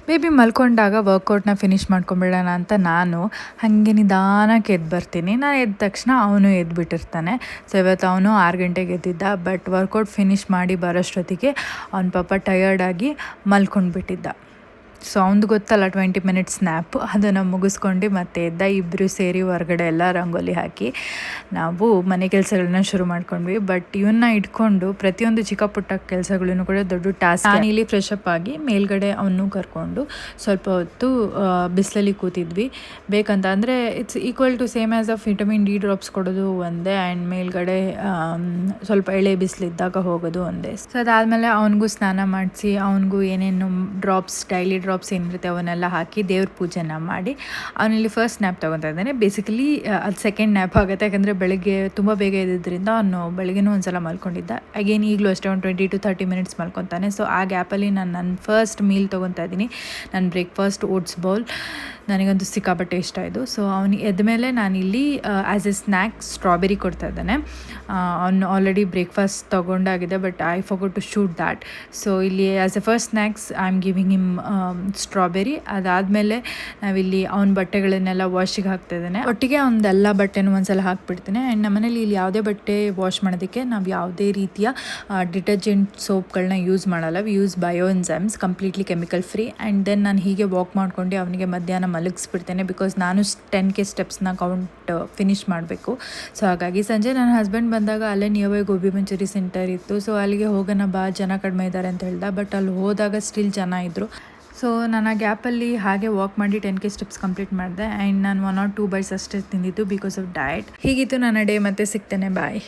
Baby ಮಲ್ಕೊಂಡಾಗ ವರ್ಕೌಟ್ನ finish ಮಾಡ್ಕೊಂಬಿಡೋಣ ಅಂತ ನಾನು ಹಾಗೆ ನಿಧಾನಕ್ಕೆ ಎದ್ದು ಬರ್ತೀನಿ. ನಾನು ಎದ್ದ ತಕ್ಷಣ ಅವನು ಎದ್ದುಬಿಟ್ಟಿರ್ತಾನೆ. ಸೊ ಇವತ್ತು ಅವನು 6 ಗಂಟೆಗೆ ಎದ್ದಿದ್ದ. ಬಟ್ ವರ್ಕೌಟ್ ಫಿನಿಷ್ ಮಾಡಿ ಬರೋಷ್ಟೊತ್ತಿಗೆ ಅವ್ನ ಪಾಪ ಟಯರ್ಡಾಗಿ ಮಲ್ಕೊಂಡ್ಬಿಟ್ಟಿದ್ದ. ಸೊ ಅವ್ನದು ಗೊತ್ತಲ್ಲ 20 ಮಿನಿಟ್ಸ್ ಸ್ನ್ಯಾಪು, ಅದನ್ನು ಮುಗಿಸ್ಕೊಂಡು ಮತ್ತೆ ಎದ್ದ. ಇಬ್ಬರು ಸೇರಿ ಹೊರಗಡೆ ಎಲ್ಲ ರಂಗೋಲಿ ಹಾಕಿ ನಾವು ಮನೆ ಕೆಲಸಗಳನ್ನ ಶುರು ಮಾಡ್ಕೊಂಡ್ವಿ. ಬಟ್ ಇವನ್ನ ಇಟ್ಕೊಂಡು ಪ್ರತಿಯೊಂದು ಚಿಕ್ಕ ಪುಟ್ಟ ಕೆಲಸಗಳನ್ನು ಕೂಡ ದೊಡ್ಡ ಟಾಸ್ಕ್. ನಾನಿಲ್ಲಿ ಫ್ರೆಶ್ ಅಪ್ ಆಗಿ ಮೇಲ್ಗಡೆ ಅವನು ಕರ್ಕೊಂಡು ಸ್ವಲ್ಪ ಹೊತ್ತು ಬಿಸಿಲಲ್ಲಿ ಕೂತಿದ್ವಿ. ಬೇಕಂತ ಅಂದರೆ it's equal to same as of vitamin D drops ಕೊಡೋದು ಒಂದೇ, ಆ್ಯಂಡ್ ಮೇಲ್ಗಡೆ ಸ್ವಲ್ಪ ಎಳೆ ಬಿಸಿಲಿದ್ದಾಗ ಹೋಗೋದು ಒಂದೇ. ಸೊ ಅದಾದಮೇಲೆ ಅವನಿಗೂ ಸ್ನಾನ ಮಾಡಿಸಿ ಅವನಿಗೂ ಏನೇನು ಡ್ರಾಪ್ಸ್ ಡೈಲಿ ಡ್ರಾಪ್ಸ್ ಏನಿರುತ್ತೆ ಅವನ್ನೆಲ್ಲ ಹಾಕಿ ದೇವ್ರ ಪೂಜೆನ ಮಾಡಿ ಅವನಲ್ಲಿ ಫಸ್ಟ್ ನ್ಯಾಪ್ ತೊಗೊತಾ ಇದ್ದಾನೆ. ಬೇಸಿಕಲಿ ಅದು ಸೆಕೆಂಡ್ ನ್ಯಾಪ್ ಆಗುತ್ತೆ, ಯಾಕಂದರೆ ಬೆಳಗ್ಗೆ ತುಂಬ ಬೇಗ ಇದ್ದಿದ್ದರಿಂದ ಅವನು ಬೆಳಗ್ಗೆನೂ ಒಂದ್ಸಲ ಮಲ್ಕೊಂಡಿದ್ದ. ಅಗೇನ್ ಈಗಲೂ ಅಷ್ಟೇ ಒಂದು 20 to 30 ಮಿನಿಟ್ಸ್ ಮಲ್ಕೊತಾನೆ. ಸೊ ಆ ಗ್ಯಾಪಲ್ಲಿ ನಾನು ನನ್ನ ಫಸ್ಟ್ ಮೀಲ್ ತೊಗೊತಾ ಇದ್ದೀನಿ. ನನ್ನ ಬ್ರೇಕ್ಫಾಸ್ಟ್ ಓಟ್ಸ್ ಬೌಲ್ ನನಗಂತೂ ಸಿಕ್ಕಾಪಟ್ಟೆ ಇಷ್ಟ ಇದು. ಸೊ ಅವನು ಎದ್ಮೇಲೆ ನಾನಿಲ್ಲಿ ಆ್ಯಸ್ ಎ ಸ್ನ್ಯಾಕ್ ಸ್ಟ್ರಾಬೆರಿ ಕೊಡ್ತಾ ಇದ್ದಾನೆ. ಅವನು ಆಲ್ರೆಡಿ ಬ್ರೇಕ್ಫಾಸ್ಟ್ ತೊಗೊಂಡಾಗಿದೆ, but I forgot to shoot that. So ಇಲ್ಲಿ as a first snacks I am giving him strawberry. ಅದಾದಮೇಲೆ ನಾವಿಲ್ಲಿ ಅವನ ಬಟ್ಟೆಗಳನ್ನೆಲ್ಲ ವಾಶಿಗೆ ಹಾಕ್ತಾಯಿದ್ದಾನೆ. ಒಟ್ಟಿಗೆ ಅವನದೆಲ್ಲ ಬಟ್ಟೆನೂ ಒಂದ್ಸಲ ಹಾಕ್ಬಿಡ್ತೀನಿ. ಆ್ಯಂಡ್ ನಮ್ಮನೇಲಿ ಇಲ್ಲಿ ಯಾವುದೇ ಬಟ್ಟೆ ವಾಶ್ ಮಾಡೋದಕ್ಕೆ ನಾವು ಯಾವುದೇ ರೀತಿಯ ಡಿಟರ್ಜೆಂಟ್ ಸೋಪ್ಗಳನ್ನ ಯೂಸ್ ಮಾಡಲ್ಲ. We use bio enzymes, completely chemical free. And then ನಾನು ಹೀಗೆ ವಾಕ್ ಮಾಡ್ಕೊಂಡು ಅವನಿಗೆ ಮಧ್ಯಾಹ್ನ ಮಲಗಿಸ್ಬಿಡ್ತೇನೆ, ಬಿಕಾಸ್ ನಾನು 10K ಸ್ಟೆಪ್ಸ್ನ ಕೌಂಟ್ ಫಿನಿಷ್ ಮಾಡಬೇಕು. ಸೊ ಹಾಗಾಗಿ ಸಂಜೆ ನನ್ನ ಹಸ್ಬೆಂಡ್ ಬಂದಾಗ ಅಲ್ಲೇ ನಿಯರ್ ಗೋಬಿ ಮಂಚೂರಿ ಸೆಂಟರ್ ಇತ್ತು. ಸೊ ಅಲ್ಲಿಗೆ ಹೋಗೋಣ ಬಾ, ಜನ ಕಡಿಮೆ ಇದ್ದಾರೆ ಅಂತ ಹೇಳ್ದ. ಬಟ್ ಅಲ್ಲಿ ಹೋದಾಗ ಸ್ಟಿಲ್ ಜನ ಇದ್ದರು. ಸೊ ನಾನು ಆ ಗ್ಯಾಪಲ್ಲಿ ಹಾಗೆ ವಾಕ್ ಮಾಡಿ 10K ಸ್ಟೆಪ್ಸ್ ಕಂಪ್ಲೀಟ್ ಮಾಡಿದೆ. ಆ್ಯಂಡ್ ನಾನು 1 or 2 ಬೈಟ್ಸ್ ಅಷ್ಟೇ ತಿಂದಿದ್ದು ಬಿಕಾಸ್ ಆಫ್ ಡಯಟ್. ಹೀಗಿತ್ತು ನನ್ನ ಡೇ. ಮತ್ತೆ ಸಿಗ್ತೇನೆ, ಬಾಯ್.